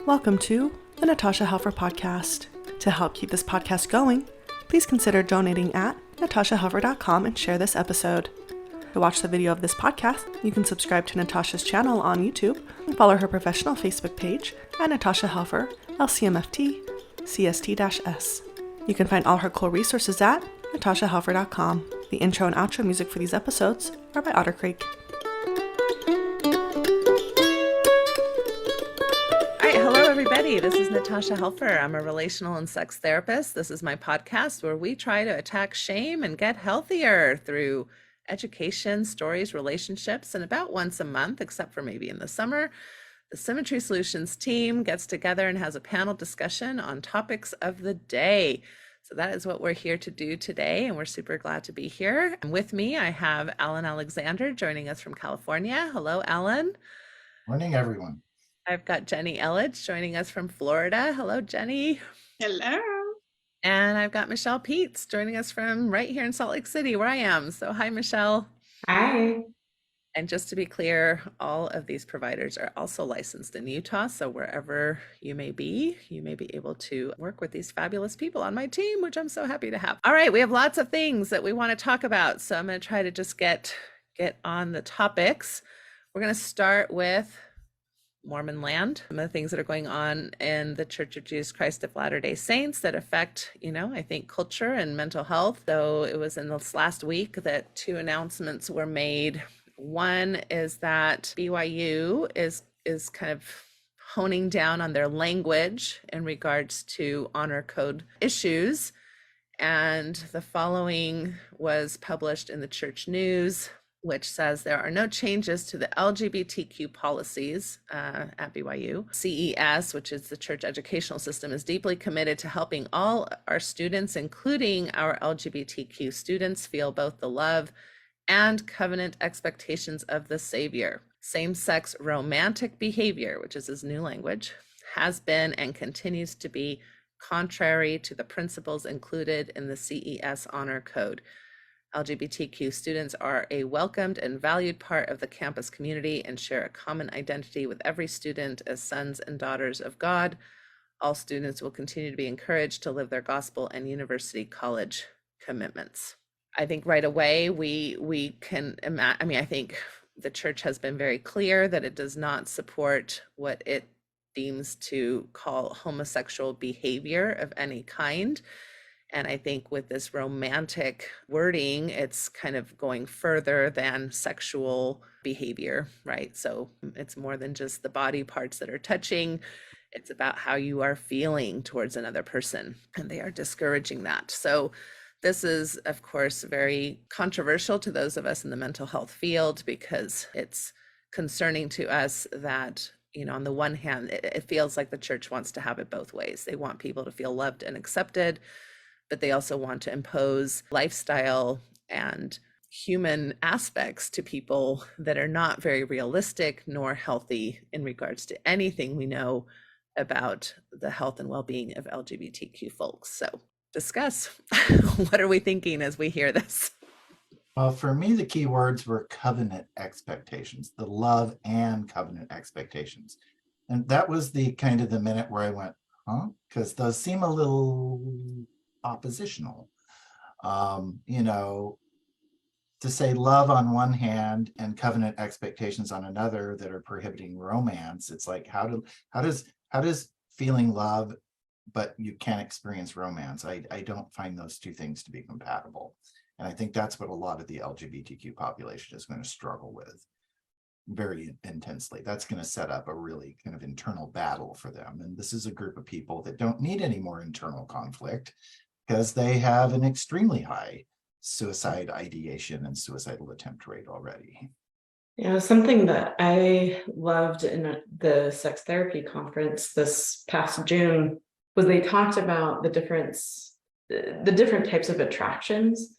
Welcome to the Natasha Helfer Podcast. To help keep this podcast going, please consider donating at natashahelfer.com and share this episode. To watch the video of this podcast, you can subscribe to Natasha's channel on YouTube and follow her professional Facebook page at Natasha Helfer, LCMFT, CST-S. You can find all her cool resources at natashahelfer.com. The intro and outro music for these episodes are by Otter Creek. Everybody, this is Natasha Helfer. I'm a relational and sex therapist. This is my podcast where we try to attack shame and get healthier through education, stories, relationships, and about once a month, except for maybe in the summer, the Symmetry Solutions team gets together and has a panel discussion on topics of the day. So that is what we're here to do today, and we're super glad to be here. And with me, I have Alan Alexander joining us from California. Hello, Alan. Morning, everyone. I've got Jenny Elledge joining us from Florida. Hello, Jenny. Hello. And I've got Michelle Peets joining us from right here in Salt Lake City, where I am. So hi, Michelle. Hi. And just to be clear, all of these providers are also licensed in Utah. So wherever you may be able to work with these fabulous people on my team, which I'm so happy to have. All right, we have lots of things that we want to talk about. So I'm going to try to just get on the topics. We're going to start with Mormon land, some of the things that are going on in the Church of Jesus Christ of Latter-day Saints that affect, I think culture and mental health. So it was in this last week that two announcements were made. One is that BYU is kind of honing down on their language in regards to honor code issues. And the following was published in the Church News, which says there are no changes to the LGBTQ policies at BYU. CES, which is the church educational system, is deeply committed to helping all our students, including our LGBTQ students, feel both the love and covenant expectations of the Savior. Same-sex romantic behavior, which is his new language, has been and continues to be contrary to the principles included in the CES Honor Code. LGBTQ students are a welcomed and valued part of the campus community and share a common identity with every student as sons and daughters of God. All students will continue to be encouraged to live their gospel and university college commitments. I think right away we can imagine, I think the church has been very clear that it does not support what it deems to call homosexual behavior of any kind. And I think with this romantic wording, it's kind of going further than sexual behavior, right? So it's more than just the body parts that are touching. It's about how you are feeling towards another person, and they are discouraging that. So this is, of course, very controversial to those of us in the mental health field because it's concerning to us that, on the one hand, it feels like the church wants to have it both ways. They want people to feel loved and accepted, but they also want to impose lifestyle and human aspects to people that are not very realistic nor healthy in regards to anything we know about the health and well-being of LGBTQ folks. So discuss, what are we thinking as we hear this? Well, for me, the key words were covenant expectations, the love and covenant expectations. And that was the minute where I went, huh? Because those seem a little oppositional. To say love on one hand and covenant expectations on another that are prohibiting romance, it's like how does feeling love but you can't experience romance? I don't find those two things to be compatible, and I think that's what a lot of the LGBTQ population is going to struggle with very intensely. That's going to set up a really kind of internal battle for them, and this is a group of people that don't need any more internal conflict because they have an extremely high suicide ideation and suicidal attempt rate already. Something that I loved in the sex therapy conference this past June was they talked about the different types of attractions.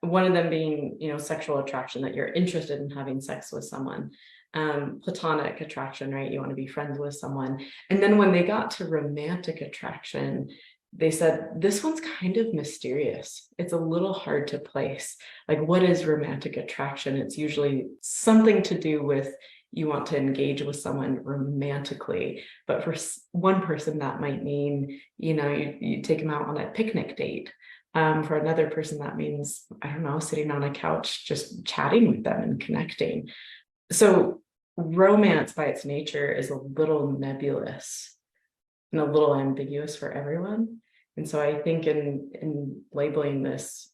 One of them being, sexual attraction, that you're interested in having sex with someone. Platonic attraction, right? You want to be friends with someone. And then when they got to romantic attraction, they said, this one's kind of mysterious. It's a little hard to place. Like, what is romantic attraction? It's usually something to do with you want to engage with someone romantically. But for one person, that might mean, you take them out on a picnic date. For another person, that means, I don't know, sitting on a couch, just chatting with them and connecting. So romance by its nature is a little nebulous and a little ambiguous for everyone. And so I think in labeling this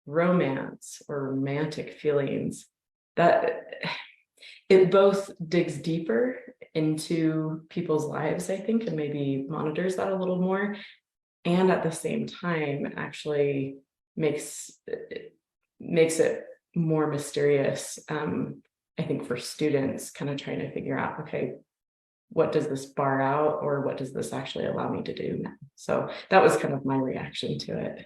romance or romantic feelings, that it both digs deeper into people's lives, I think, and maybe monitors that a little more, and at the same time actually makes it more mysterious. I think for students kind of trying to figure out, okay, what does this bar out, or what does this actually allow me to do now? So that was kind of my reaction to it.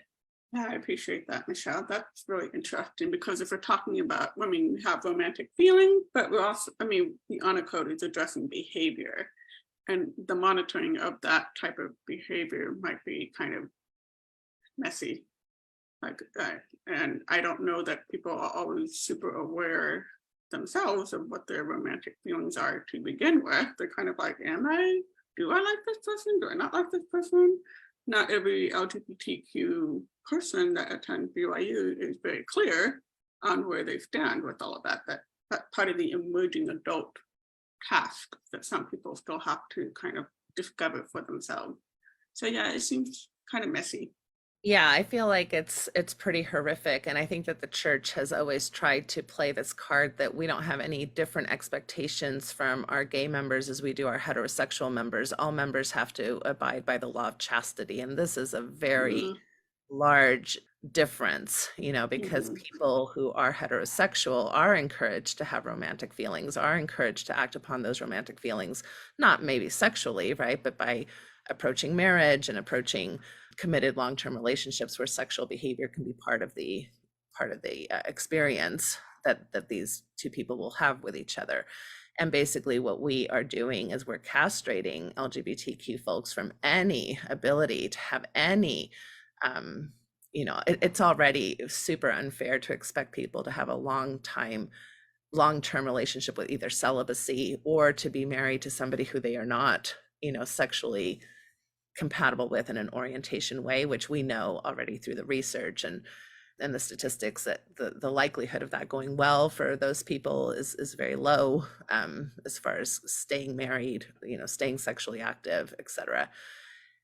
Yeah, I appreciate that, Michelle. That's really interesting, because if we're talking about, we have romantic feeling, but we're also, the honor code is addressing behavior, and the monitoring of that type of behavior might be kind of messy. And I don't know that people are always super aware themselves of what their romantic feelings are to begin with. They're kind of like, do I like this person? Do I not like this person? Not every LGBTQ person that attends BYU is very clear on where they stand with all of that. That's part of the emerging adult task that some people still have to kind of discover for themselves. So yeah, it seems kind of messy. Yeah, I feel like it's pretty horrific. And I think that the church has always tried to play this card that we don't have any different expectations from our gay members as we do our heterosexual members. All members have to abide by the law of chastity. And this is a very large difference, because people who are heterosexual are encouraged to have romantic feelings, are encouraged to act upon those romantic feelings, not maybe sexually, right, but by approaching marriage and approaching committed long-term relationships where sexual behavior can be part of the experience that these two people will have with each other. And basically what we are doing is we're castrating LGBTQ folks from any ability to have any it's already super unfair to expect people to have a long-term relationship with either celibacy or to be married to somebody who they are not sexually compatible with in an orientation way, which we know already through the research and the statistics that the likelihood of that going well for those people is very low, as far as staying married, staying sexually active, etc.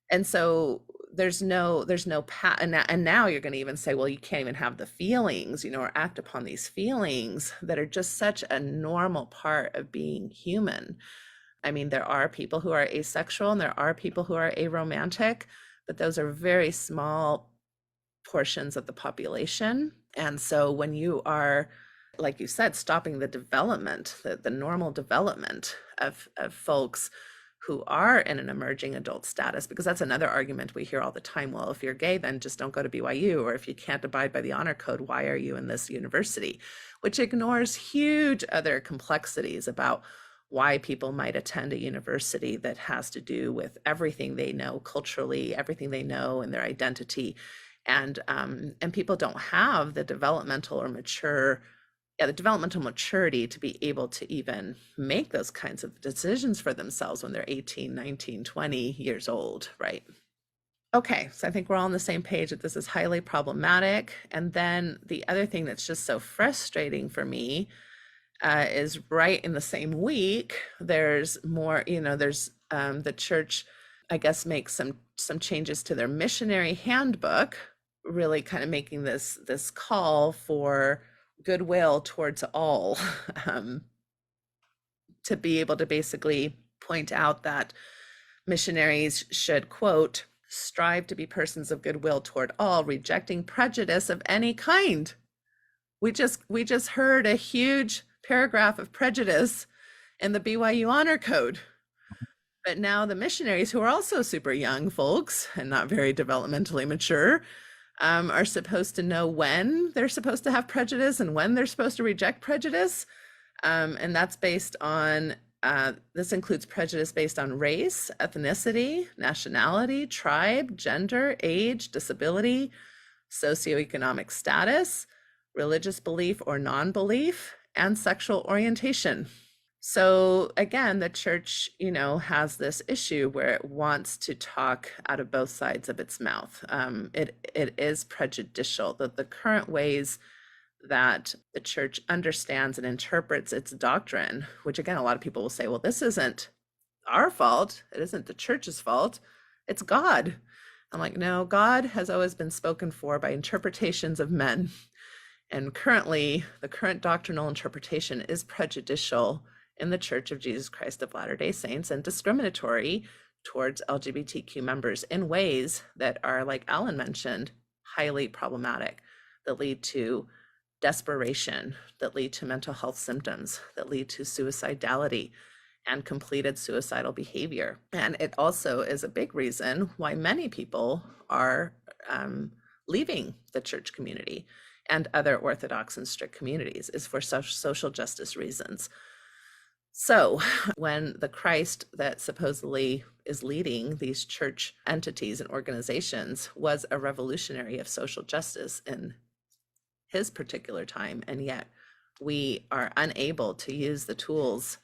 And so there's no and now you're going to even say, well, you can't even have the feelings, or act upon these feelings that are just such a normal part of being human. There are people who are asexual and there are people who are aromantic, but those are very small portions of the population. And so when you are, like you said, stopping the development, the normal development of folks who are in an emerging adult status, because that's another argument we hear all the time. Well, if you're gay, then just don't go to BYU, or if you can't abide by the honor code, why are you in this university? Which ignores huge other complexities about why people might attend a university that has to do with everything they know culturally, everything they know in their identity. And people don't have the developmental maturity to be able to even make those kinds of decisions for themselves when they're 18, 19, 20 years old, right? Okay, so I think we're all on the same page that this is highly problematic. And then the other thing that's just so frustrating for me is right in the same week, there's more, there's the church, I guess, makes some changes to their missionary handbook, really kind of making this call for goodwill towards all, to be able to basically point out that missionaries should, quote, strive to be persons of goodwill toward all, rejecting prejudice of any kind. We just heard a huge paragraph of prejudice in the BYU honor code. But now the missionaries, who are also super young folks and not very developmentally mature, are supposed to know when they're supposed to have prejudice and when they're supposed to reject prejudice. And that's based on, this includes prejudice based on race, ethnicity, nationality, tribe, gender, age, disability, socioeconomic status, religious belief or non-belief, and sexual orientation. So again, the church, has this issue where it wants to talk out of both sides of its mouth. It is prejudicial that the current ways that the church understands and interprets its doctrine, which again, a lot of people will say, well, this isn't our fault. It isn't the church's fault. It's God. I'm like, no, God has always been spoken for by interpretations of men. And currently, the current doctrinal interpretation is prejudicial in the Church of Jesus Christ of Latter-day Saints and discriminatory towards LGBTQ members in ways that are, like Alan mentioned, highly problematic, that lead to desperation, that lead to mental health symptoms, that lead to suicidality and completed suicidal behavior. And it also is a big reason why many people are leaving the church community and other Orthodox and strict communities, is for social justice reasons. So when the Christ that supposedly is leading these church entities and organizations was a revolutionary of social justice in his particular time, and yet we are unable to use the tools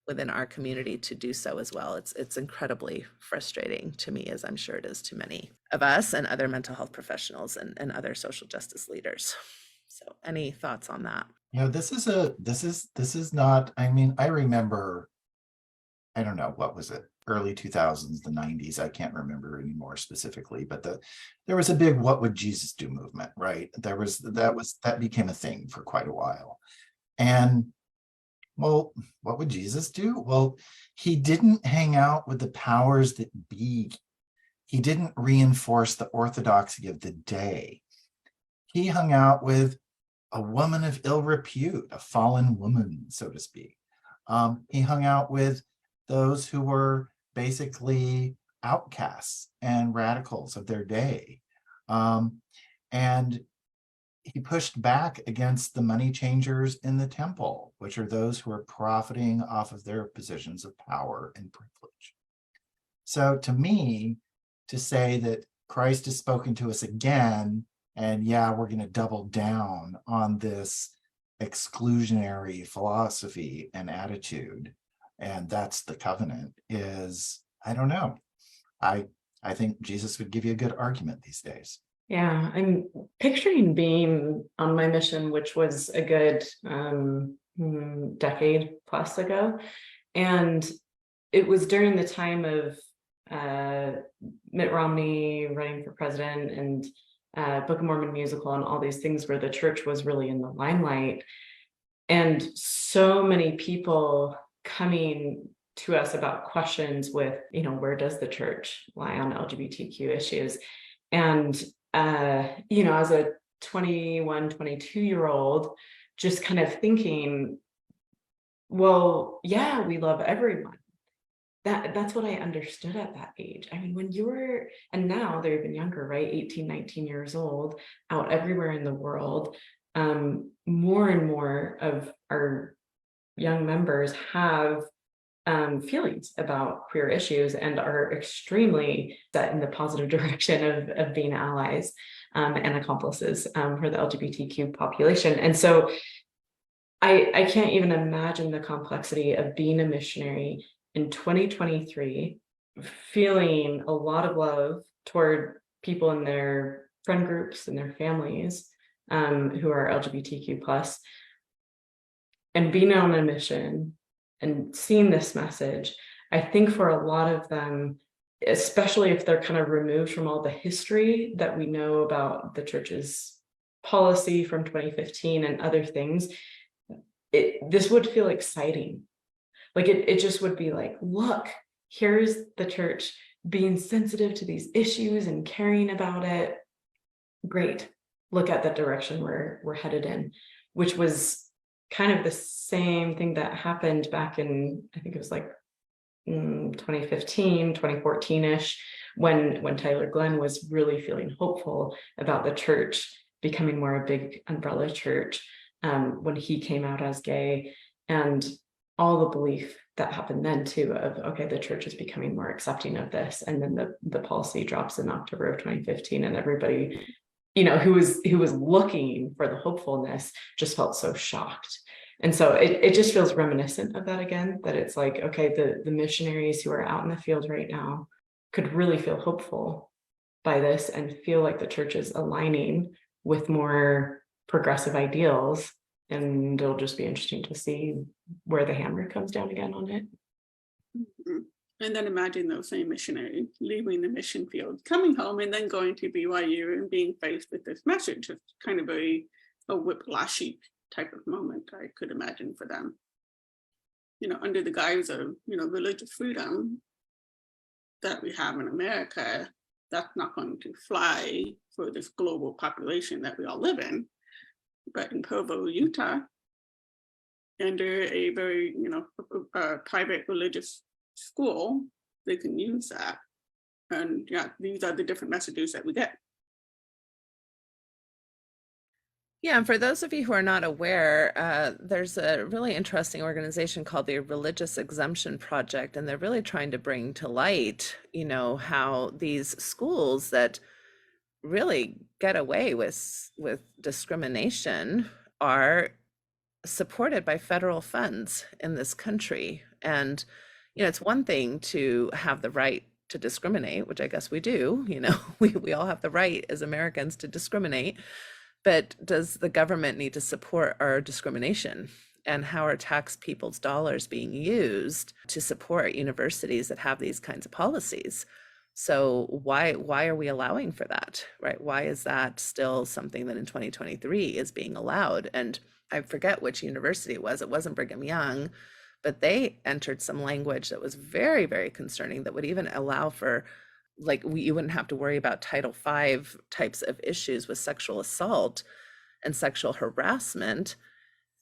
within our community to do so as well. It's incredibly frustrating to me, as I'm sure it is to many of us and other mental health professionals and other social justice leaders. So any thoughts on that? This is not, I mean, I remember, I don't know, what was it? Early 2000s, the 90s, I can't remember anymore specifically, but there was a big "what would Jesus do" movement, right? That became a thing for quite a while. And well, what would Jesus do? Well, he didn't hang out with the powers that be. He didn't reinforce the orthodoxy of the day. He hung out with a woman of ill repute, a fallen woman, so to speak. He hung out with those who were basically outcasts and radicals of their day. And he pushed back against the money changers in the temple, which are those who are profiting off of their positions of power and privilege. So to me, to say that Christ has spoken to us again, and yeah, we're going to double down on this exclusionary philosophy and attitude, and that's the covenant, is, I don't know. I think Jesus would give you a good argument these days. Yeah, I'm picturing being on my mission, which was a good decade plus ago. And it was during the time of Mitt Romney running for president and Book of Mormon musical and all these things where the church was really in the limelight. And so many people coming to us about questions with, where does the church lie on LGBTQ issues? And as a 21, 22-year-old, just kind of thinking, well, yeah, we love everyone. That's what I understood at that age. I mean, when you were, and now they're even younger, right? 18, 19 years old, out everywhere in the world. More and more of our young members have feelings about queer issues and are extremely set in the positive direction of being allies and accomplices for the LGBTQ population. And so I can't even imagine the complexity of being a missionary in 2023, feeling a lot of love toward people in their friend groups and their families who are LGBTQ plus, and being on a mission and seeing this message. I think for a lot of them, especially if they're kind of removed from all the history that we know about the church's policy from 2015 and other things, this would feel exciting. Like it just would be like, look, here's the church being sensitive to these issues and caring about it. Great. Look at the direction we're headed in, which was kind of the same thing that happened back in, I think it was like 2015, 2014-ish, when Tyler Glenn was really feeling hopeful about the church becoming more a big umbrella church, when he came out as gay, and all the belief that happened then too of, okay, the church is becoming more accepting of this. And then the policy drops in October of 2015, and everybody, who was looking for the hopefulness just felt so shocked. And so it just feels reminiscent of that again, that it's like, okay, the missionaries who are out in the field right now could really feel hopeful by this and feel like the church is aligning with more progressive ideals. And it'll just be interesting to see where the hammer comes down again on it. Mhm. And then imagine those same missionaries leaving the mission field, coming home, and then going to BYU and being faced with this message. It's kind of a whiplashy type of moment, I could imagine, for them. Under the guise of, religious freedom that we have in America, that's not going to fly for this global population that we all live in. But in Provo, Utah, under a very, private religious school, they can use that. And yeah, these are the different messages that we get. Yeah, and for those of you who are not aware, there's a really interesting organization called the Religious Exemption Project, and they're really trying to bring to light, how these schools that really get away with discrimination are supported by federal funds in this country. And it's one thing to have the right to discriminate, which I guess we do. We all have the right as Americans to discriminate. But does the government need to support our discrimination? And how are tax people's dollars being used to support universities that have these kinds of policies? So why are we allowing for that, right? Why is that still something that in 2023 is being allowed? And I forget which university it was. It wasn't Brigham Young, but they entered some language that was very, very concerning, that would even allow for, like, you wouldn't have to worry about Title V types of issues with sexual assault and sexual harassment,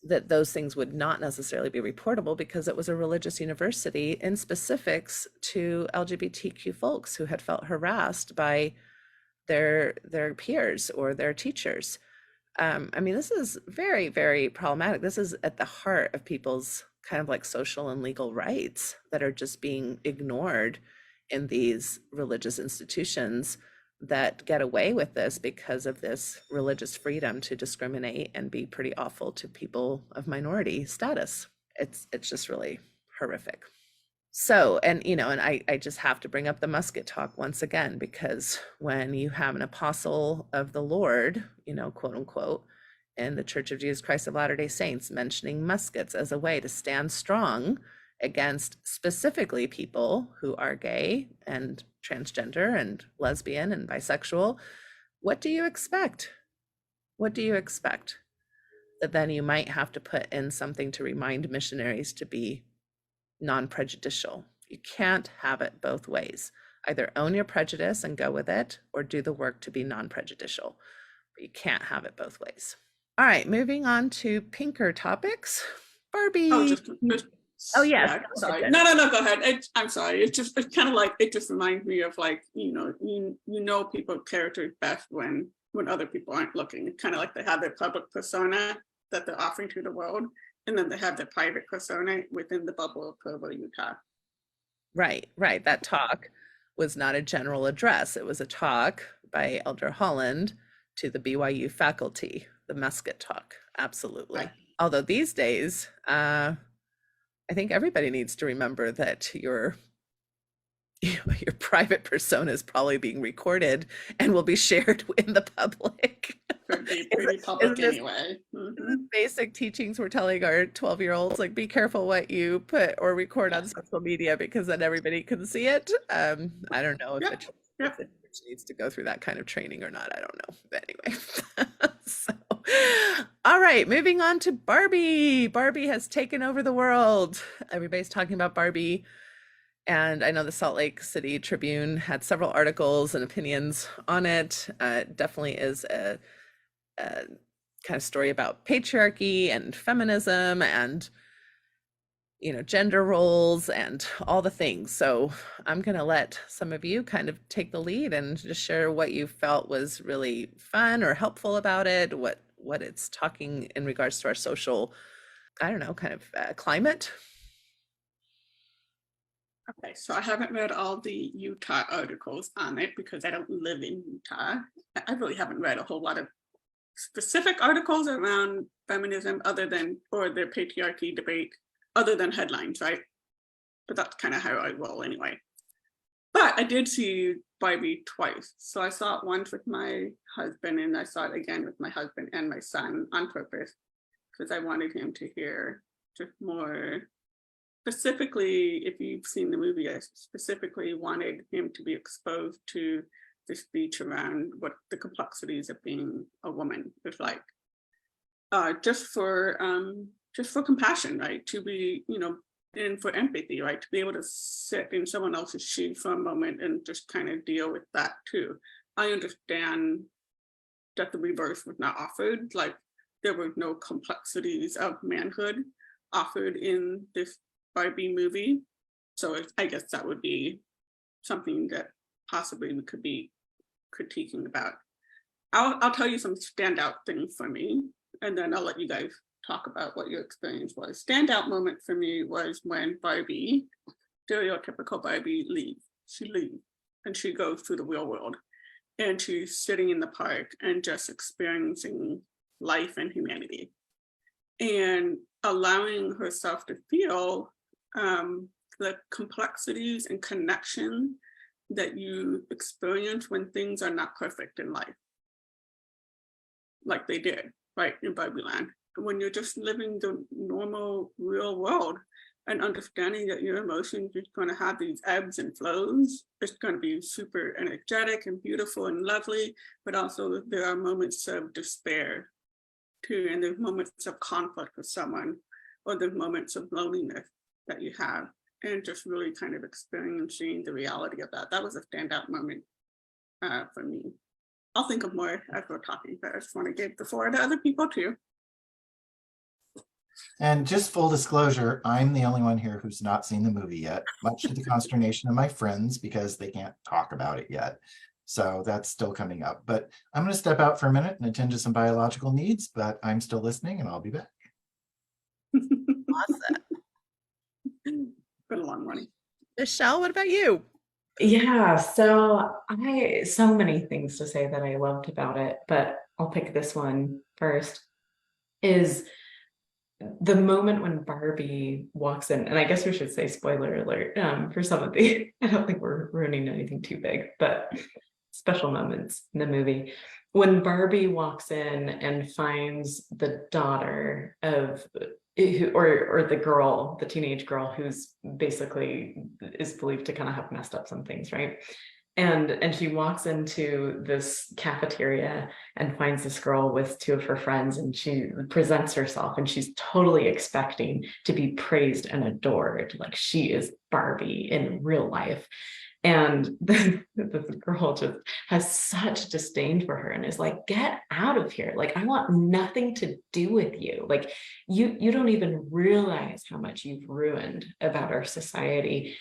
that those things would not necessarily be reportable because it was a religious university in specifics to LGBTQ folks who had felt harassed by their peers or their teachers. This is very, very problematic. This is at the heart of people's kind of like social and legal rights that are just being ignored in these religious institutions that get away with this because of this religious freedom to discriminate and be pretty awful to people of minority status. It's just really horrific. So, and I just have to bring up the musket talk once again, because when you have an apostle of the Lord, quote unquote, in the Church of Jesus Christ of Latter-day Saints mentioning muskets as a way to stand strong against specifically people who are gay and transgender and lesbian and bisexual, what do you expect? What do you expect? That then you might have to put in something to remind missionaries to be non-prejudicial. You can't have it both ways. Either own your prejudice and go with it, or do the work to be non-prejudicial. But you can't have it both ways. All right, moving on to pinker topics. Barbie. Oh yes. Yeah, sorry. No, go ahead. I'm sorry. It's kind of like, it just reminds me of, like, people characters best when other people aren't looking. It's kind of like they have their public persona that they're offering to the world, and then they have their private persona within the bubble of Provo, Utah. Right. That talk was not a general address. It was a talk by Elder Holland to the BYU faculty, the musket talk. Absolutely. Right. Although these days, I think everybody needs to remember that your private persona is probably being recorded and will be shared in the public. Pretty public anyway. Mm-hmm. Basic teachings we're telling our 12-year-olds, like, be careful what you put or record on social media, because then everybody can see it. I don't know if it needs to go through that kind of training or not. I don't know. But anyway. So, all right, moving on to Barbie. Barbie has taken over the world. Everybody's talking about Barbie. And I know the Salt Lake City Tribune had several articles and opinions on it. It definitely is a kind of story about patriarchy and feminism and, gender roles and all the things. So I'm going to let some of you kind of take the lead and just share what you felt was really fun or helpful about it, what it's talking in regards to our social, kind of climate. Okay, so I haven't read all the Utah articles on it because I don't live in Utah. I really haven't read a whole lot of specific articles around feminism other than, or the patriarchy debate other than headlines, right? But that's kind of how I roll anyway. But I did see Barbie twice. So I saw it once with my husband, and I saw it again with my husband and my son on purpose, because I wanted him to hear just more. Specifically, if you've seen the movie, I specifically wanted him to be exposed to the speech around what the complexities of being a woman is like. Just for compassion, right? To be, and for empathy, right? To be able to sit in someone else's shoes for a moment and just kind of deal with that too. I understand that the reverse was not offered, like there were no complexities of manhood offered in this Barbie movie. So I guess that would be something that possibly we could be critiquing about. I'll tell you some standout things for me, and then I'll let you guys talk about what your experience was. Standout moment for me was when Barbie, stereotypical Barbie, leaves. She leaves and she goes to the real world, and she's sitting in the park and just experiencing life and humanity, and allowing herself to feel the complexities and connection that you experience when things are not perfect in life, like they did, right, in Barbie Land. When you're just living the normal real world and understanding that your emotions are going to have these ebbs and flows, it's going to be super energetic and beautiful and lovely, but also there are moments of despair too, and there's moments of conflict with someone, or there's moments of loneliness that you have, and just really kind of experiencing the reality of that. That was a standout moment for me. I'll think of more as we're talking, but I just want to give the floor to other people too. And just full disclosure, I'm the only one here who's not seen the movie yet, much to the consternation of my friends because they can't talk about it yet. So that's still coming up. But I'm going to step out for a minute and attend to some biological needs, but I'm still listening and I'll be back. Awesome. Been a long morning. Michelle, what about you? Yeah, so many things to say that I loved about it, but I'll pick this one first, is the moment when Barbie walks in, and I guess we should say spoiler alert for some of the, I don't think we're ruining anything too big, but special moments in the movie. When Barbie walks in and finds the daughter of, or the girl, the teenage girl who's basically is believed to kind of have messed up some things, right? And she walks into this cafeteria and finds this girl with two of her friends, and she presents herself, and she's totally expecting to be praised and adored, like she is Barbie in real life. And the girl just has such disdain for her and is like, get out of here. Like, I want nothing to do with you. Like, you don't even realize how much you've ruined about our society.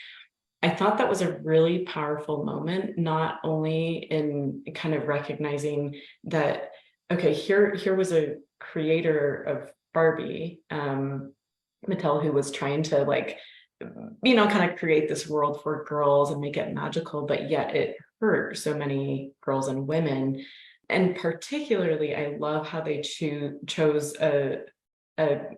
I thought that was a really powerful moment, not only in kind of recognizing that, okay, here was a creator of Barbie, Mattel, who was trying to like, kind of create this world for girls and make it magical, but yet it hurt so many girls and women. And particularly, I love how they chose a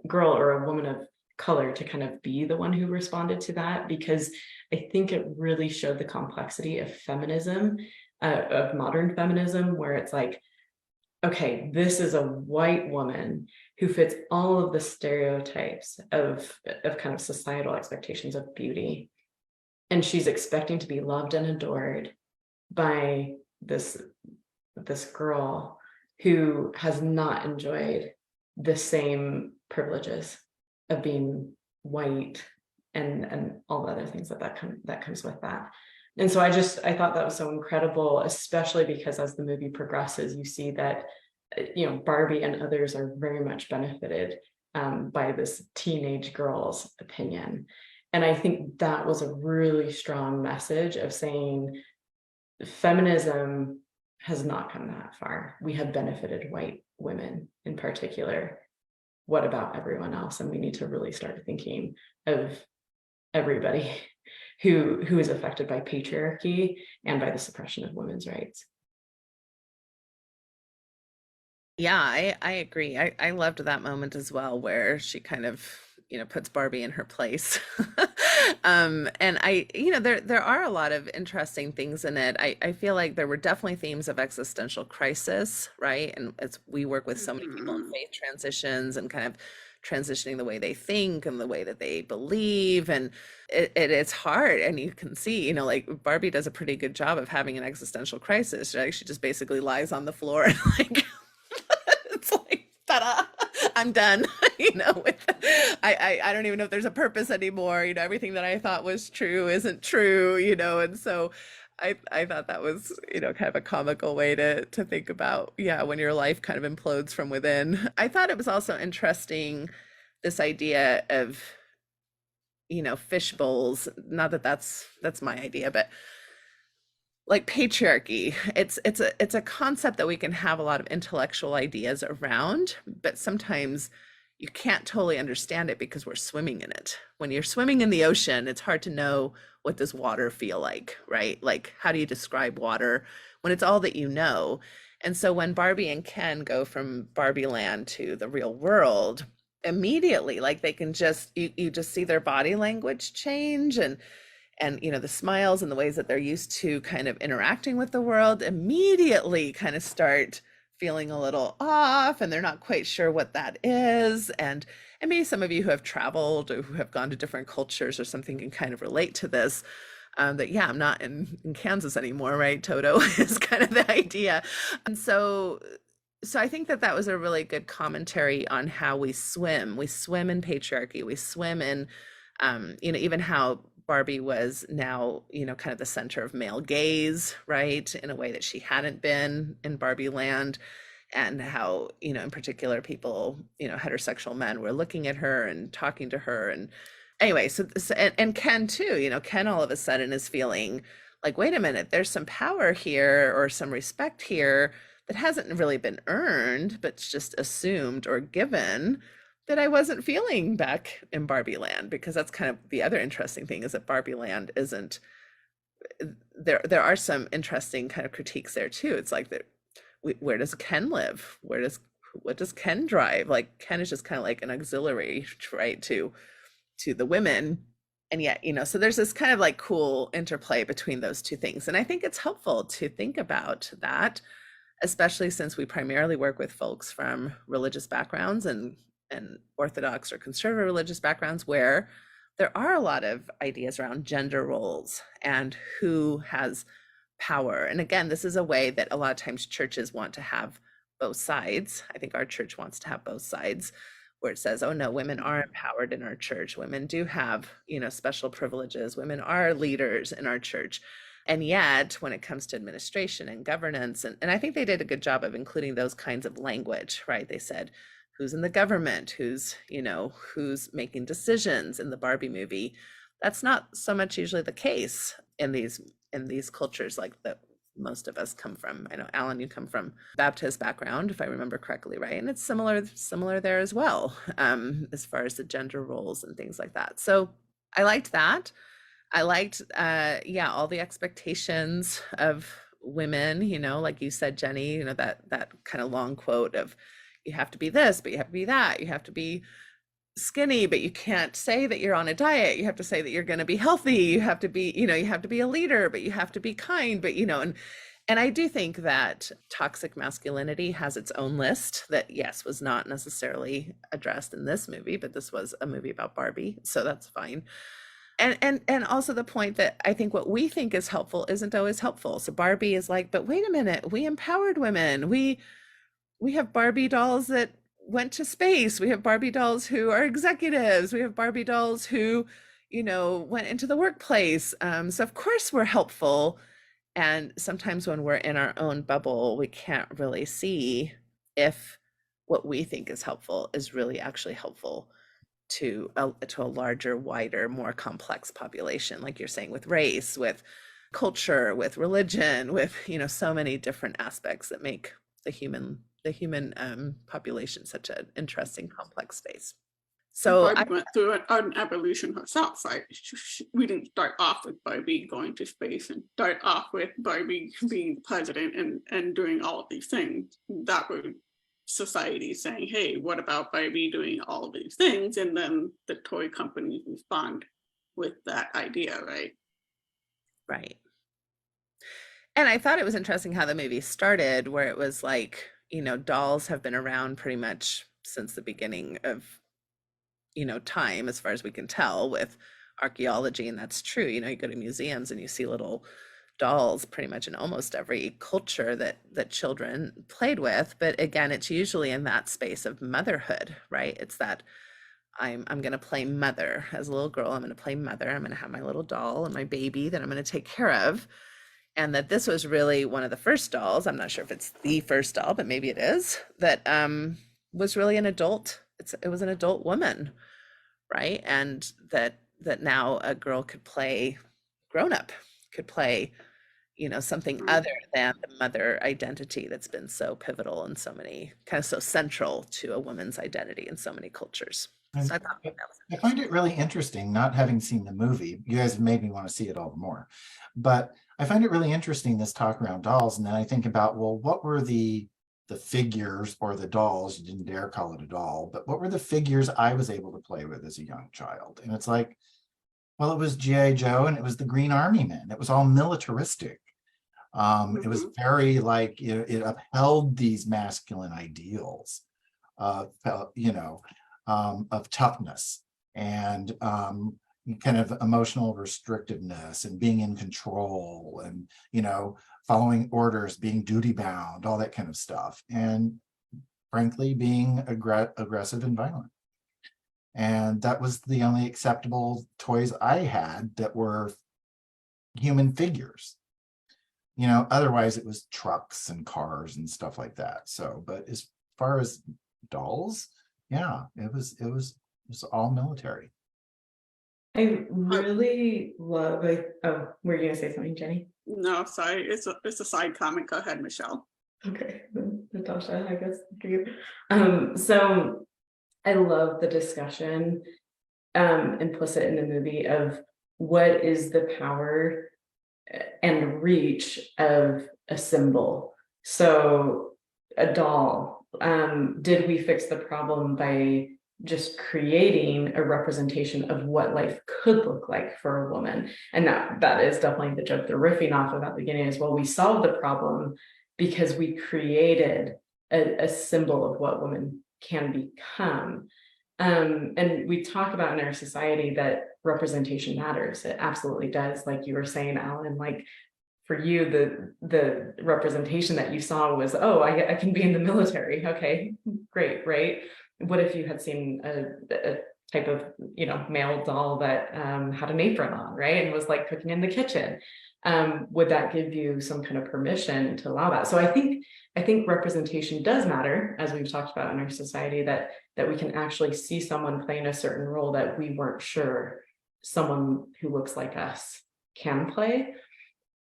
girl or a woman of color to kind of be the one who responded to that, because I think it really showed the complexity of feminism, of modern feminism, where it's like, okay, this is a white woman who fits all of the stereotypes of kind of societal expectations of beauty. And she's expecting to be loved and adored by this girl who has not enjoyed the same privileges of being white and all the other things that comes with that. And so I thought that was so incredible, especially because as the movie progresses, you see that, Barbie and others are very much benefited by this teenage girl's opinion. And I think that was a really strong message of saying feminism has not come that far. We have benefited white women in particular. What about everyone else? And we need to really start thinking of everybody who is affected by patriarchy and by the suppression of women's rights. Yeah, I agree. I loved that moment as well, where she kind of, puts Barbie in her place. And there are a lot of interesting things in it. I feel like there were definitely themes of existential crisis, right? And as we work with so many people in Mhm. faith transitions and kind of transitioning the way they think and the way that they believe, and it's hard. And you can see, like Barbie does a pretty good job of having an existential crisis, right? She just basically lies on the floor and like it's like, ta-da, I'm done. With I don't even know if there's a purpose anymore. Everything that I thought was true isn't true, and so I thought that was, kind of a comical way to think about, yeah, when your life kind of implodes from within. I thought it was also interesting, this idea of, fish bowls. Not that that's my idea, but like patriarchy, it's a concept that we can have a lot of intellectual ideas around, but sometimes you can't totally understand it because we're swimming in it. When you're swimming in the ocean, it's hard to know, what does water feel like, right? Like, how do you describe water when it's all that you know? And so when Barbie and Ken go from Barbie land to the real world, immediately, like, they can just, you just see their body language change, and the smiles and the ways that they're used to kind of interacting with the world immediately kind of start feeling a little off, and they're not quite sure what that is. And maybe some of you who have traveled or who have gone to different cultures or something can kind of relate to this, that, yeah, I'm not in Kansas anymore, right? Toto is kind of the idea. And so I think that was a really good commentary on how we swim in patriarchy, we swim in, even how Barbie was now, kind of the center of male gaze, right? In a way that she hadn't been in Barbie land. And how, in particular, people, heterosexual men were looking at her and talking to her. And anyway, and Ken too, Ken all of a sudden is feeling like, wait a minute, there's some power here or some respect here that hasn't really been earned, but it's just assumed or given, that I wasn't feeling back in Barbie Land. Because that's kind of the other interesting thing, is that Barbie Land isn't there are some interesting kind of critiques there too. It's like that, where does Ken live? What does Ken drive? Like, Ken is just kind of like an auxiliary, right, to the women. And yet, so there's this kind of like cool interplay between those two things. And I think it's helpful to think about that, especially since we primarily work with folks from religious backgrounds and Orthodox or conservative religious backgrounds, where there are a lot of ideas around gender roles and who has power. And again, this is a way that a lot of times churches want to have both sides. I think our church wants to have both sides, where it says, oh no, women are empowered in our church. Women do have, special privileges. Women are leaders in our church. And yet, when it comes to administration and governance, and I think they did a good job of including those kinds of language, right? They said, who's in the government, who's making decisions in the Barbie movie. That's not so much usually the case in these cultures, like that most of us come from. I know, Alan, you come from Baptist background, if I remember correctly, right? And it's similar there as well, as far as the gender roles and things like that. So I liked that. I liked, all the expectations of women, like you said, Jenny, that kind of long quote of, you have to be this, but you have to be that. You have to be skinny, but you can't say that you're on a diet. You have to say that you're going to be healthy. You have to be, you have to be a leader, but you have to be kind. But, and I do think that toxic masculinity has its own list that, yes, was not necessarily addressed in this movie, but this was a movie about Barbie, so that's fine. And also the point that I think what we think is helpful isn't always helpful. So Barbie is like, but wait a minute, we empowered women. We have Barbie dolls that went to space. We have Barbie dolls who are executives. We have Barbie dolls who, went into the workplace. So of course we're helpful. And sometimes when we're in our own bubble, we can't really see if what we think is helpful is really actually helpful to a larger, wider, more complex population, like you're saying, with race, with culture, with religion, with so many different aspects that make the human population such an interesting, complex space. So Barbie went through an evolution herself, right? We didn't start off with Barbie going to space and start off with Barbie being president and doing all of these things. That were society saying, hey, what about Barbie doing all of these things? And then the toy companies respond with that idea, right? Right. And I thought it was interesting how the movie started, where it was like, dolls have been around pretty much since the beginning of, time, as far as we can tell with archaeology. And that's true. You go to museums and you see little dolls pretty much in almost every culture that children played with. But again, it's usually in that space of motherhood, right? It's that I'm going to play mother. As a little girl, I'm going to play mother. I'm going to have my little doll and my baby that I'm going to take care of. And that this was really one of the first dolls. I'm not sure if it's the first doll, but maybe it is, that was really an adult. It was an adult woman, right? And that now a girl could play grown up, could play, something other than the mother identity that's been so pivotal and so many, kind of so central to a woman's identity in so many cultures. So I thought that was I find it really interesting, not having seen the movie. You guys made me want to see it all the more. But I find it really interesting, this talk around dolls. And then I think about, well, what were the figures or the dolls? You didn't dare call it a doll, but what were the figures I was able to play with as a young child? And it's like, well, it was G.I. Joe and it was the Green Army Men. It was all militaristic. It was very like, it upheld these masculine ideals of toughness and kind of emotional restrictiveness and being in control and, following orders, being duty bound, all that kind of stuff. And frankly, being aggressive and violent. And that was the only acceptable toys I had that were human figures. Otherwise it was trucks and cars and stuff like that. So, but as far as dolls, yeah, it was all military. I really love oh, were you gonna say something, Jenny? No, sorry, it's a side comment. Go ahead, Michelle. Okay, Natasha, I guess. So I love the discussion implicit in the movie of what is the power and reach of a symbol. So a doll, did we fix the problem by just creating a representation of what life could look like for a woman? And that is definitely the joke they're riffing off of at the beginning as well. We solved the problem because we created a symbol of what women can become. And we talk about in our society that representation matters. It absolutely does. Like you were saying, Alan, like for you, the representation that you saw was, oh, I can be in the military. Okay, great, right? What if you had seen a type of, male doll that had an apron on, right? And was like cooking in the kitchen. Would that give you some kind of permission to allow that? So I think representation does matter, as we've talked about in our society, that we can actually see someone playing a certain role that we weren't sure someone who looks like us can play.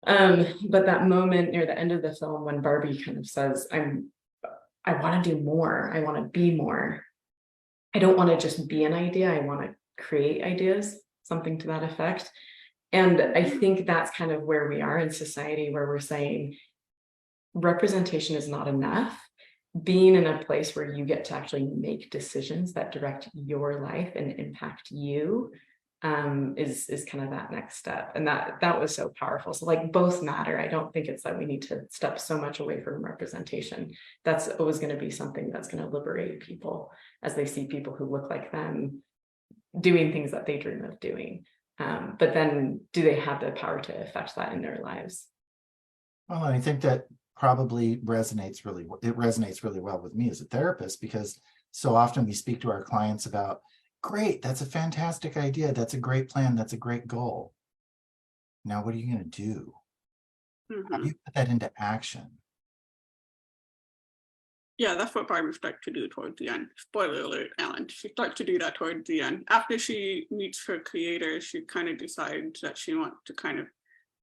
But that moment near the end of the film when Barbie kind of says, I want to do more. I want to be more. I don't want to just be an idea. I want to create ideas, something to that effect. And I think that's kind of where we are in society, where we're saying representation is not enough. Being in a place where you get to actually make decisions that direct your life and impact you is kind of that next step. And that was so powerful. So like both matter. I don't think it's that we need to step so much away from representation. That's always going to be something that's going to liberate people as they see people who look like them doing things that they dream of doing. But then do they have the power to affect that in their lives? Well, I think that probably resonates really well with me as a therapist, because so often we speak to our clients about, great, that's a fantastic idea, that's a great plan, that's a great goal. Now, what are you going to do? How do you put that into action? Yeah, that's what Barbie starts to do towards the end. Spoiler alert, Alan. She starts to do that towards the end. After she meets her creator, she kind of decides that she wants to kind of,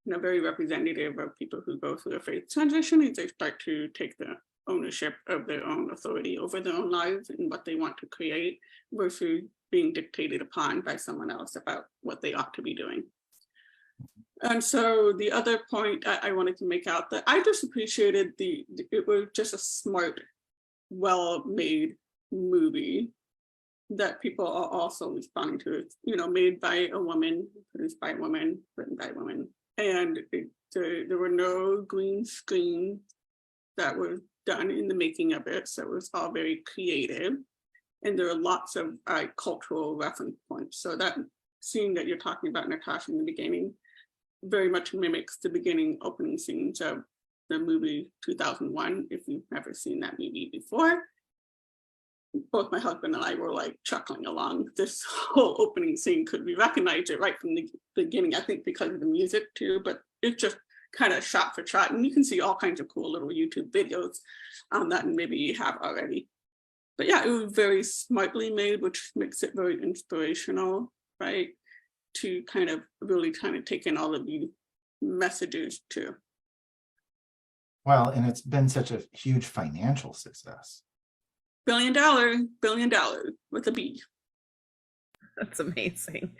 very representative of people who go through a faith transition, and they start to take the ownership of their own authority over their own lives and what they want to create versus being dictated upon by someone else about what they ought to be doing. And so the other point I wanted to make out that I just appreciated it was just a smart well-made movie that people are also responding to. It's, made by a woman, produced by a woman, written by a woman. And there were no green screen that was done in the making of it. So it was all very creative. And there are lots of cultural reference points. So that scene that you're talking about, Natasha, in the beginning, very much mimics the beginning opening scenes of the movie 2001, if you've never seen that movie before. Both my husband and I were like chuckling along this whole opening scene, could we recognize it right from the beginning, I think because of the music too, but it's just kind of shot for shot. And you can see all kinds of cool little YouTube videos on that, and maybe you have already. But yeah, it was very smartly made, which makes it very inspirational, right? To kind of really take in all of the messages too. Well, and it's been such a huge financial success. $billion with a B. That's amazing.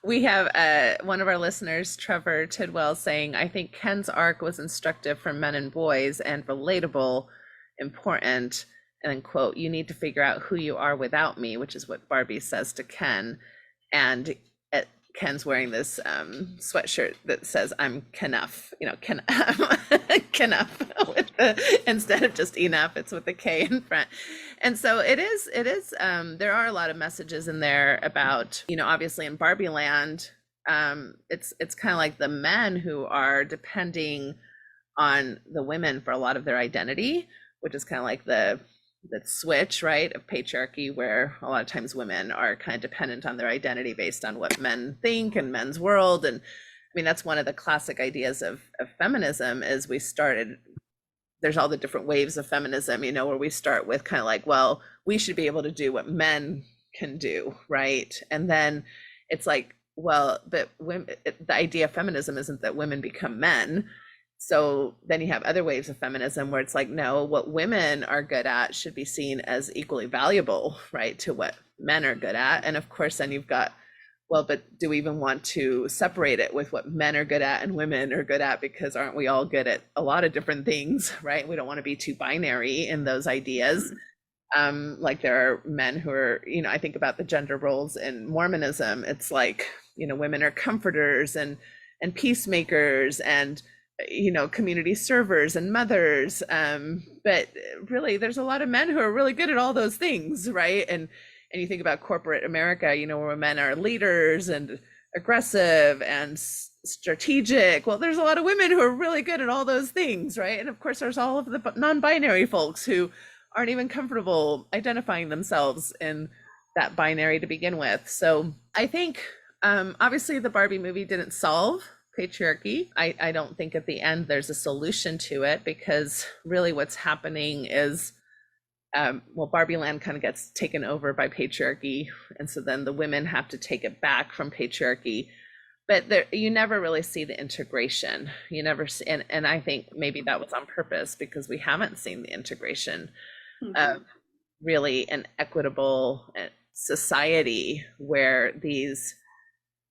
We have one of our listeners, Trevor Tidwell, saying, I think Ken's arc was instructive for men and boys and relatable, important, and then quote, you need to figure out who you are without me, which is what Barbie says to Ken. And Ken's wearing this sweatshirt that says I'm Kenuff, Kenuff with instead of just enough, it's with a K in front. And so it is there are a lot of messages in there about, obviously in Barbie Land, it's kind of like the men who are depending on the women for a lot of their identity, which is kind of like the switch, right, of patriarchy, where a lot of times women are kind of dependent on their identity based on what men think and men's world. And I mean, that's one of the classic ideas of feminism is there's all the different waves of feminism, where we start with kind of like, well, we should be able to do what men can do, right? And then it's like, well, but the idea of feminism isn't that women become men. So then you have other waves of feminism where it's like, no, what women are good at should be seen as equally valuable, right, to what men are good at. And of course, then you've got, well, but do we even want to separate it with what men are good at and women are good at? Because aren't we all good at a lot of different things, right? We don't want to be too binary in those ideas. Like there are men who are, I think about the gender roles in Mormonism. It's like, women are comforters and peacemakers and community servers and mothers, but really there's a lot of men who are really good at all those things, right? And you think about corporate America, where men are leaders and aggressive and strategic. Well, there's a lot of women who are really good at all those things, right? And of course there's all of the non-binary folks who aren't even comfortable identifying themselves in that binary to begin with. So I think obviously the Barbie movie didn't solve patriarchy. I don't think at the end there's a solution to it, because really what's happening is, Barbie Land kind of gets taken over by patriarchy, and so then the women have to take it back from patriarchy. But you never really see the integration. You never see, and I think maybe that was on purpose, because we haven't seen the integration of really an equitable society where these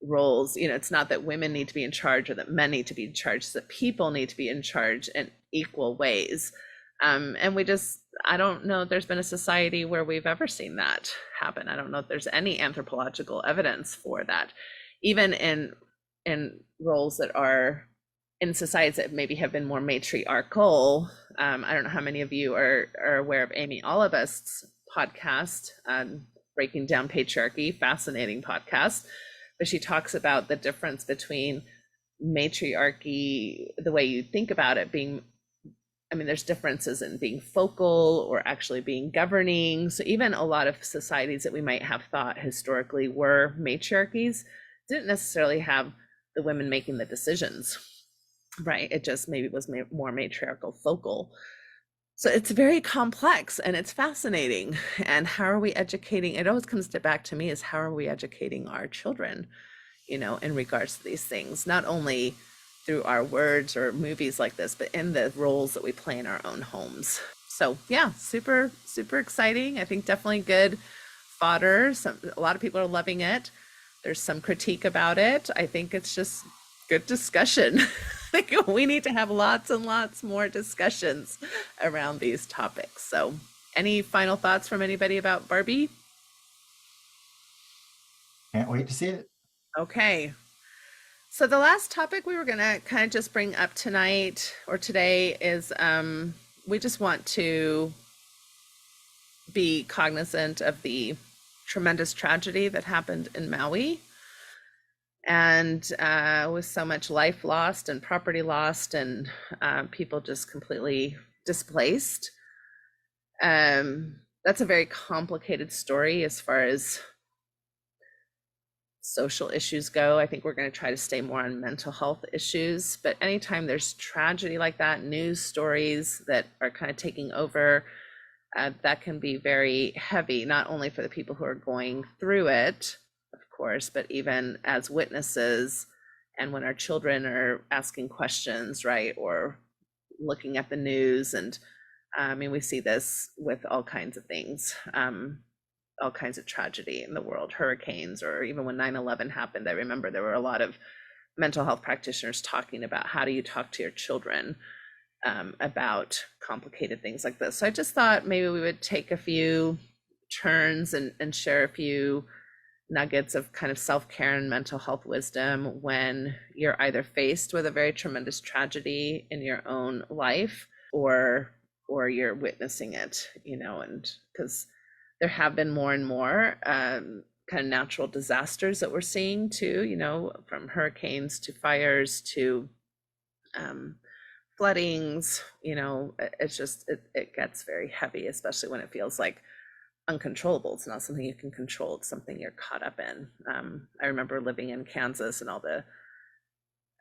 roles, it's not that women need to be in charge or that men need to be in charge, it's that people need to be in charge in equal ways. And I don't know if there's been a society where we've ever seen that happen. I don't know if there's any anthropological evidence for that, even in roles that are in societies that maybe have been more matriarchal. I don't know how many of you are aware of Amy Olivest's podcast, Breaking Down Patriarchy, fascinating podcast. But she talks about the difference between matriarchy, the way you think about it being, there's differences in being focal or actually being governing. So even a lot of societies that we might have thought historically were matriarchies didn't necessarily have the women making the decisions, right? It just maybe was more matriarchal focal. So it's very complex and it's fascinating. And how are we educating? It always comes back to me is how are we educating our children, in regards to these things, not only through our words or movies like this, but in the roles that we play in our own homes. So yeah, super, super exciting. I think definitely good fodder. A lot of people are loving it. There's some critique about it. I think it's just good discussion. I think we need to have lots and lots more discussions around these topics. So Any final thoughts from anybody about Barbie? Can't wait to see it. Okay. So the last topic we were going to kind of just bring up tonight or today is we just want to be cognizant of the tremendous tragedy that happened in Maui. And with so much life lost and property lost and people just completely displaced. That's a very complicated story as far as social issues go. I think we're going to try to stay more on mental health issues, but anytime there's tragedy like that, news stories that are kind of taking over, that can be very heavy, not only for the people who are going through it, of course, but even as witnesses, and when our children are asking questions, right, or looking at the news. And I mean, we see this with all kinds of things. All kinds of tragedy in the world, hurricanes, or even when 9/11 happened, I remember there were a lot of mental health practitioners talking about how do you talk to your children about complicated things like this. So I just thought maybe we would take a few turns and share a few nuggets of kind of self-care and mental health wisdom when you're either faced with a very tremendous tragedy in your own life or you're witnessing it, and because there have been more and more kind of natural disasters that we're seeing too, from hurricanes to fires to floodings. It's just, it gets very heavy, especially when it feels like uncontrollable. It's not something you can control. It's something you're caught up in. I remember living in Kansas and all the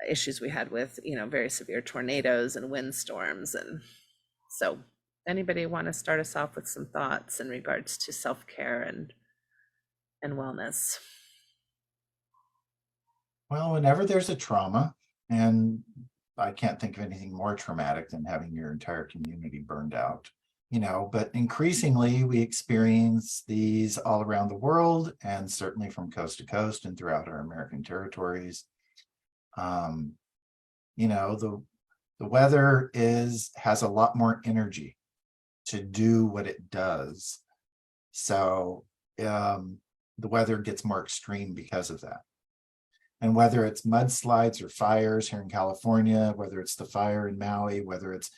issues we had with, very severe tornadoes and windstorms. And so anybody want to start us off with some thoughts in regards to self-care and wellness? Well, whenever there's a trauma, and I can't think of anything more traumatic than having your entire community burned out, but increasingly we experience these all around the world and certainly from coast to coast and throughout our American territories. The weather has a lot more energy to do what it does. So the weather gets more extreme because of that. And whether it's mudslides or fires here in California, whether it's the fire in Maui, whether it's,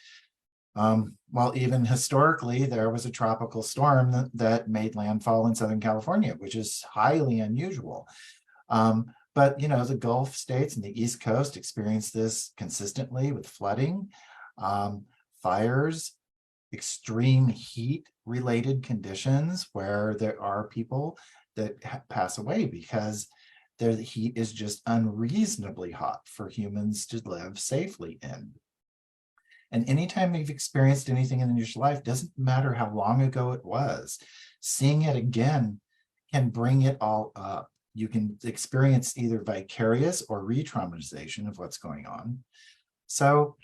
even historically, there was a tropical storm that made landfall in Southern California, which is highly unusual. But the Gulf states and the East Coast experience this consistently with flooding, fires, extreme heat related conditions where there are people that pass away because the heat is just unreasonably hot for humans to live safely in. And anytime you've experienced anything in your life, doesn't matter how long ago it was, seeing it again can bring it all up. You can experience either vicarious or re-traumatization of what's going on. So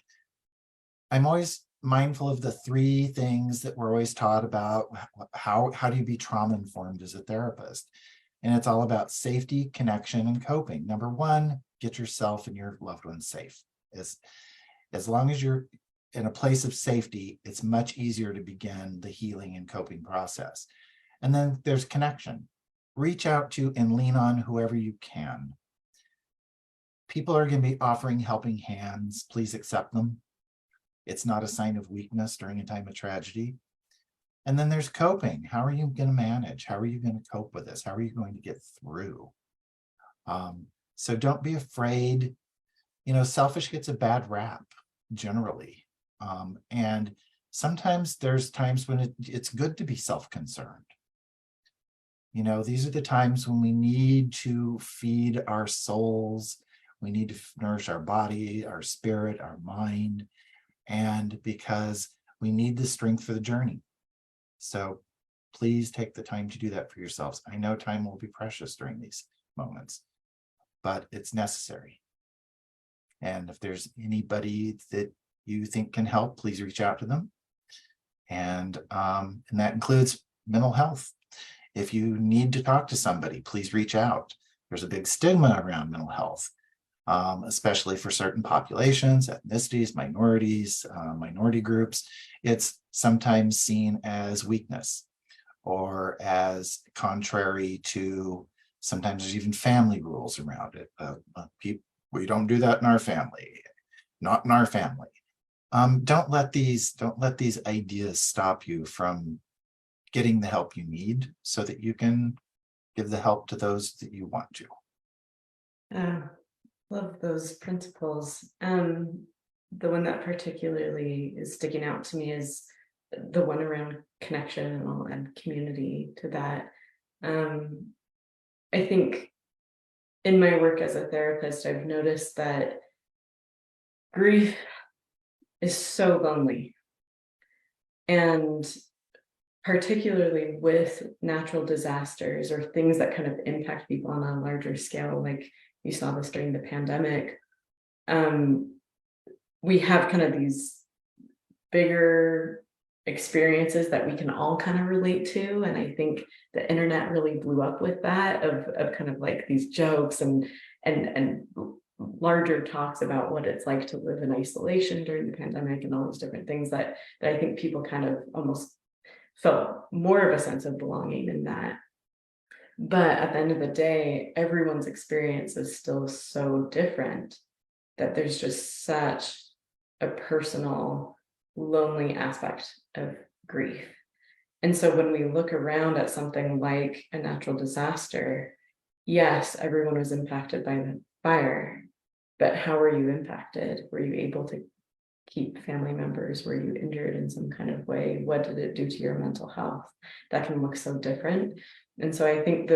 I'm always mindful of the three things that we're always taught about. How do you be trauma informed as a therapist? And it's all about safety, connection, and coping. Number one, get yourself and your loved ones safe. As long as you're in a place of safety, it's much easier to begin the healing and coping process. And then there's connection. Reach out to and lean on whoever you can. People are going to be offering helping hands. Please accept them. It's not a sign of weakness during a time of tragedy. And then there's coping. How are you going to manage? How are you going to cope with this? How are you going to get through? So don't be afraid. Selfish gets a bad rap generally. And sometimes there's times when it's good to be self-concerned. These are the times when we need to feed our souls. We need to nourish our body, our spirit, our mind, and because we need the strength for the journey. So please take the time to do that for yourselves. I know time will be precious during these moments, but it's necessary. And if there's anybody that you think can help, please reach out to them. And that includes mental health. If you need to talk to somebody, please reach out. There's a big stigma around mental health, especially for certain populations, ethnicities, minorities, minority groups. It's sometimes seen as weakness or as contrary to, sometimes there's even family rules around it. We don't do that in our family, not in our family. Don't let these ideas stop you from getting the help you need so that you can give the help to those that you want to. Love those principles. The one that particularly is sticking out to me is the one around connection and community to that. I think in my work as a therapist, I've noticed that grief is so lonely. And particularly with natural disasters or things that kind of impact people on a larger scale, like you saw this during the pandemic, we have kind of these bigger experiences that we can all kind of relate to. And I think the internet really blew up with that of kind of like these jokes and larger talks about what it's like to live in isolation during the pandemic and all those different things that I think people kind of almost felt more of a sense of belonging in that. But at the end of the day, everyone's experience is still so different that there's just such a personal, lonely aspect of grief. And so when we look around at something like a natural disaster, yes, everyone was impacted by the fire, but how were you impacted? Were you able to keep family members? Were you injured in some kind of way? What did it do to your mental health? That can look so different. And so I think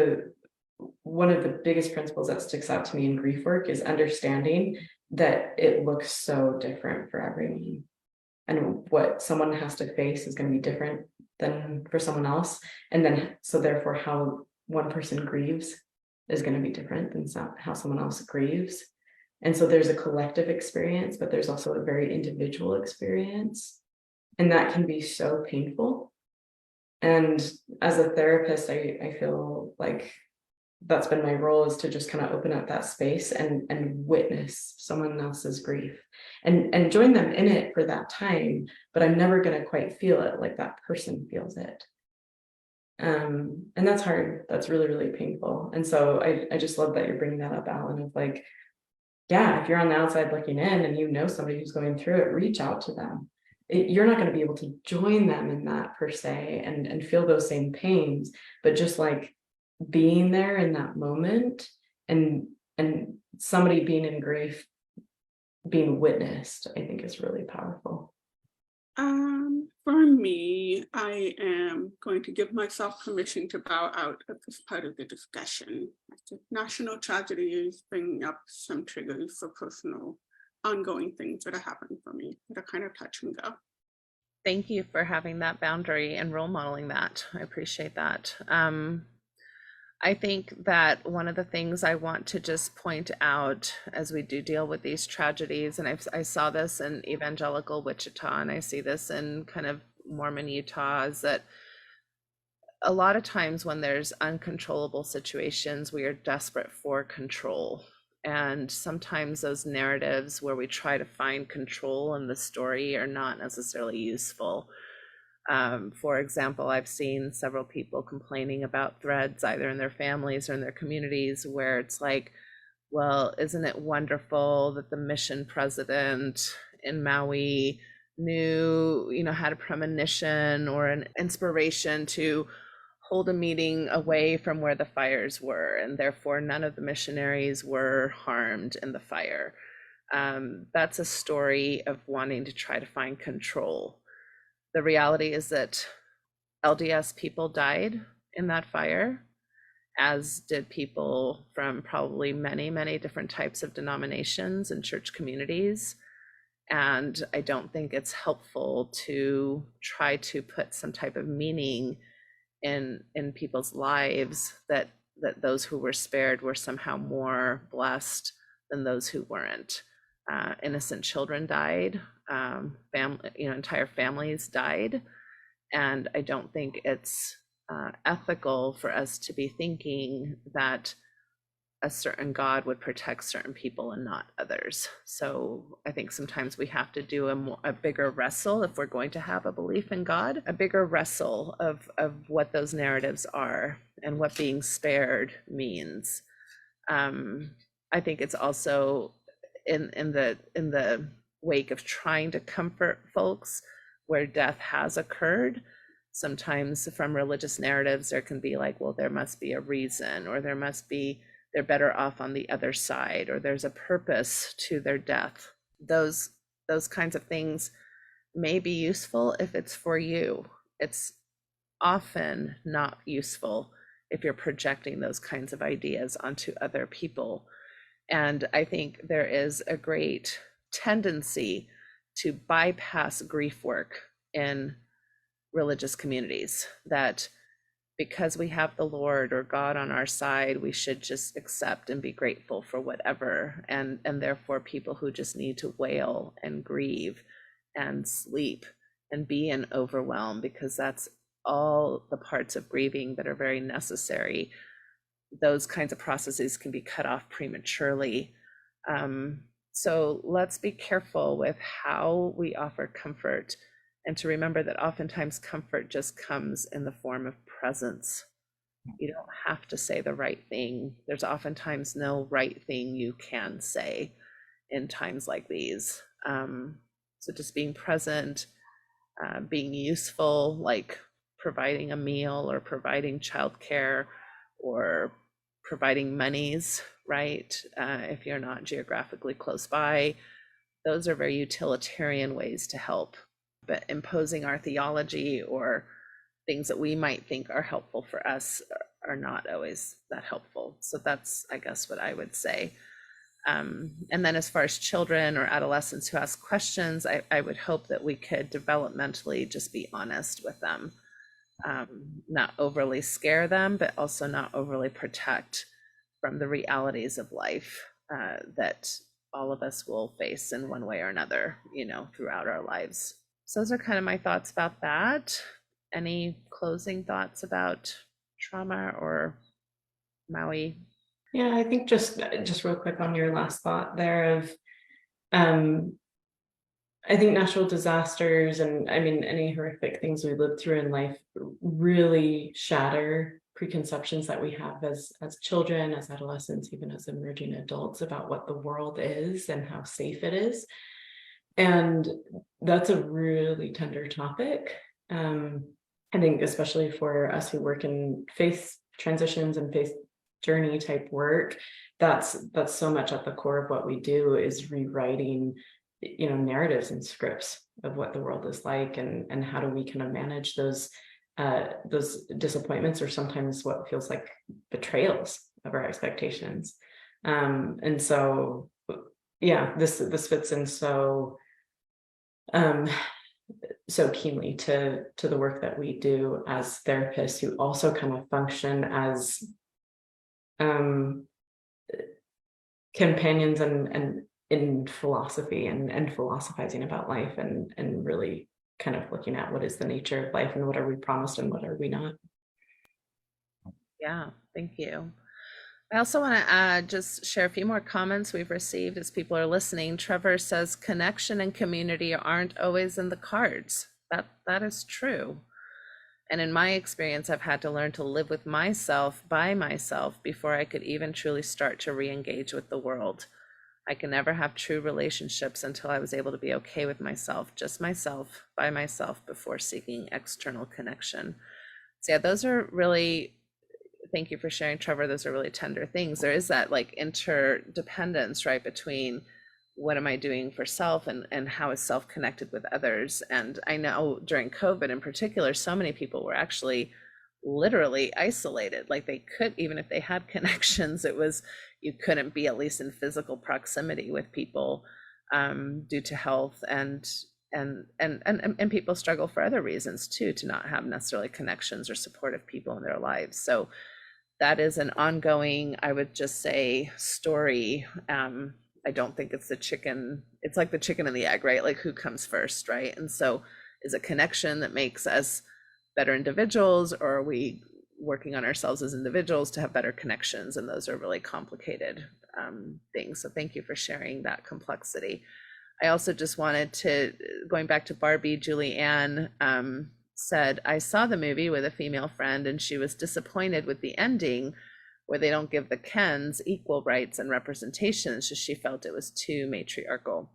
one of the biggest principles that sticks out to me in grief work is understanding that it looks so different for everyone. And what someone has to face is going to be different than for someone else. And then, so therefore, how one person grieves is going to be different than how someone else grieves. And so there's a collective experience, but there's also a very individual experience. And that can be so painful. And as a therapist, I feel like that's been my role, is to just kind of open up that space and witness someone else's grief and join them in it for that time, but I'm never going to quite feel it like that person feels it. And that's hard. That's really, really painful. And so I just love that you're bringing that up, Alan, of like, yeah, if you're on the outside looking in and you know somebody who's going through it, reach out to them. You're not going to be able to join them in that per se and feel those same pains, but just like being there in that moment and somebody being in grief, being witnessed, I think is really powerful. For me, I am going to give myself permission to bow out of this part of the discussion. National tragedy is bringing up some triggers for personal, ongoing things that are happening for me that are kind of touch and go. Thank you for having that boundary and role modeling that. I appreciate that. I think that one of the things I want to just point out as we do deal with these tragedies, and I saw this in evangelical Wichita, and I see this in kind of Mormon Utah, is that a lot of times when there's uncontrollable situations, we are desperate for control. And sometimes those narratives where we try to find control in the story are not necessarily useful. For example, I've seen several people complaining about threads either in their families or in their communities where it's like, well, isn't it wonderful that the mission president in Maui knew, had a premonition or an inspiration to hold a meeting away from where the fires were, and therefore none of the missionaries were harmed in the fire. That's a story of wanting to try to find control. The reality is that LDS people died in that fire, as did people from probably many, many different types of denominations and church communities. And I don't think it's helpful to try to put some type of meaning in people's lives that those who were spared were somehow more blessed than those who weren't. Innocent children died, entire families died, and I don't think it's ethical for us to be thinking that a certain God would protect certain people and not others. So I think sometimes we have to do a bigger wrestle if we're going to have a belief in God, a bigger wrestle of what those narratives are and what being spared means. I think it's also in the wake of trying to comfort folks where death has occurred. Sometimes from religious narratives, there can be like, well, there must be a reason, or they're better off on the other side, or there's a purpose to their death. Those kinds of things may be useful if it's for you. It's often not useful if you're projecting those kinds of ideas onto other people. And I think there is a great tendency to bypass grief work in religious communities, that because we have the Lord or God on our side, we should just accept and be grateful for whatever. And therefore people who just need to wail and grieve and sleep and be in overwhelm, because that's all the parts of grieving that are very necessary. Those kinds of processes can be cut off prematurely. So let's be careful with how we offer comfort, and to remember that oftentimes comfort just comes in the form of presence. You don't have to say the right thing. There's oftentimes no right thing you can say in times like these. So just being present, being useful, like providing a meal or providing childcare or providing monies, right? If you're not geographically close by, those are very utilitarian ways to help. But imposing our theology or things that we might think are helpful for us are not always that helpful. So that's, I guess, what I would say. And then as far as children or adolescents who ask questions, I would hope that we could developmentally just be honest with them, not overly scare them, but also not overly protect from the realities of life that all of us will face in one way or another, throughout our lives. So those are kind of my thoughts about that. Any closing thoughts about trauma or Maui? Yeah, I think just real quick on your last thought there of, I think natural disasters and any horrific things we live through in life really shatter preconceptions that we have as children, as adolescents, even as emerging adults, about what the world is and how safe it is. And that's a really tender topic. I think especially for us who work in faith transitions and faith journey type work, that's so much at the core of what we do, is rewriting narratives and scripts of what the world is like, and how do we kind of manage those disappointments, or sometimes what feels like betrayals of our expectations. And so yeah, this fits in so keenly to the work that we do as therapists, who also kind of function as companions and in philosophy and philosophizing about life, and really kind of looking at what is the nature of life and what are we promised and what are we not. Yeah, thank you. I also want to just share a few more comments we've received as people are listening. Trevor says connection and community aren't always in the cards. That is true. And in my experience, I've had to learn to live with myself by myself before I could even truly start to re-engage with the world. I can never have true relationships until I was able to be okay with myself, just myself, by myself, before seeking external connection. So yeah, those are really, thank you for sharing, Trevor. Those are really tender things. There is that like interdependence, right, between what am I doing for self and how is self connected with others. And I know during COVID in particular, so many people were actually literally isolated. Like they could, even if they had connections, you couldn't be at least in physical proximity with people due to health, and people struggle for other reasons too, to not have necessarily connections or supportive people in their lives. So that is an ongoing, I would just say, story. I don't think it's it's like the chicken and the egg, right? Like who comes first, right? And so is it connection that makes us better individuals, or are we working on ourselves as individuals to have better connections. And those are really complicated things. So thank you for sharing that complexity. I also just wanted to, going back to Barbie, Julie Ann said, I saw the movie with a female friend and she was disappointed with the ending where they don't give the Kens equal rights and representation. So she felt it was too matriarchal.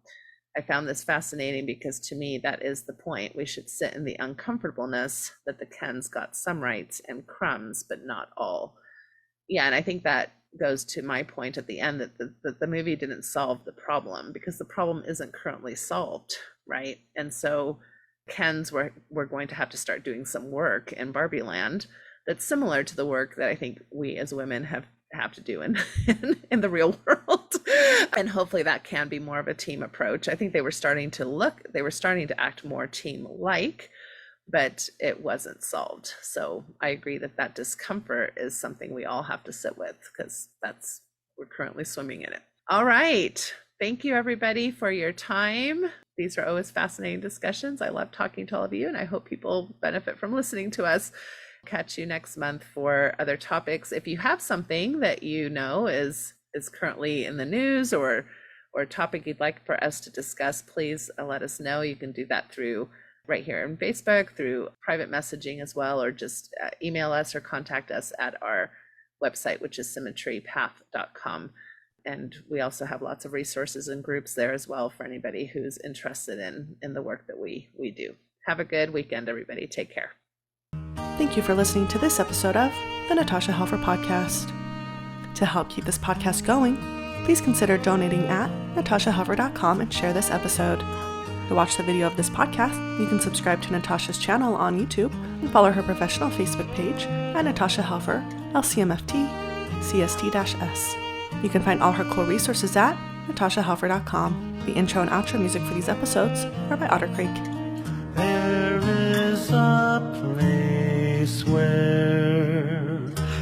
I found this fascinating because to me, that is the point. We should sit in the uncomfortableness that the Kens got some rights and crumbs, but not all. Yeah, and I think that goes to my point at the end that the movie didn't solve the problem because the problem isn't currently solved, right? And so Kens were going to have to start doing some work in Barbie Land that's similar to the work that I think we as women have to do in the real world. And hopefully that can be more of a team approach. I think they were starting to act more team-like, but it wasn't solved. So I agree that discomfort is something we all have to sit with because we're currently swimming in it. All right. Thank you everybody for your time. These are always fascinating discussions. I love talking to all of you and I hope people benefit from listening to us. Catch you next month for other topics. If you have something that you know is currently in the news or a topic you'd like for us to discuss, please let us know. You can do that through right here on Facebook, through private messaging as well, or just email us or contact us at our website, which is symmetrypath.com. And we also have lots of resources and groups there as well for anybody who's interested in the work that we do. Have a good weekend, everybody. Take care. Thank you for listening to this episode of the Natasha Helfer Podcast. To help keep this podcast going, please consider donating at natashahelfer.com and share this episode. To watch the video of this podcast, you can subscribe to Natasha's channel on YouTube and follow her professional Facebook page at Natasha Helfer, LCMFT, CST-S. You can find all her cool resources at natashahelfer.com. The intro and outro music for these episodes are by Otter Creek. There is a place where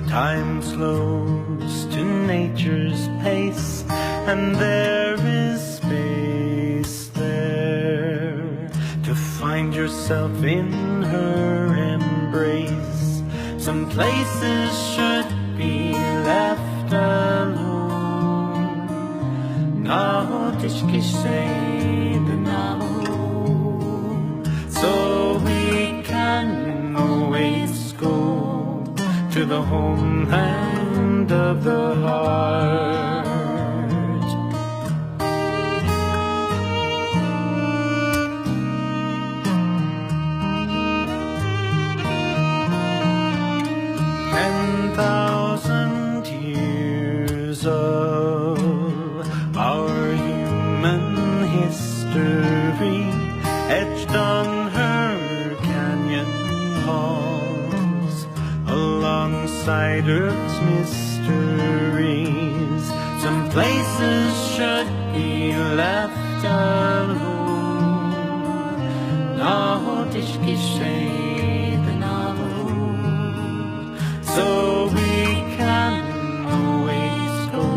time slows to nature's pace, and there is space there to find yourself in her embrace. Some places should be left alone. Now so we can always go to the homeland of the heart. Thousand years of our human history etched on her canyon walls, alongside Earth's mysteries. Some places should be left alone. So we can always go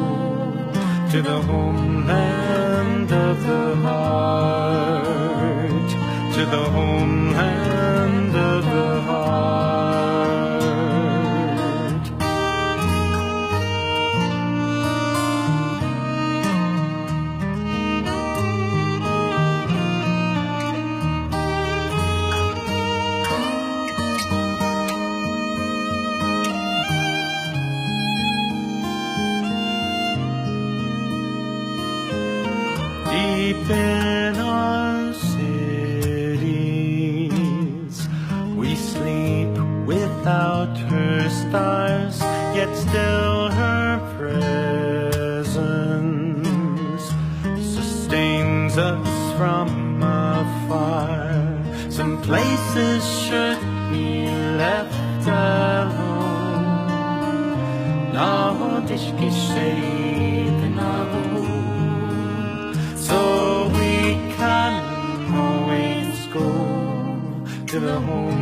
to the homeland of the heart, to the homeland of the heart. Deep in our cities, we sleep without her stars, yet still her presence sustains us from afar. Some places should be left alone. So we can always go to the home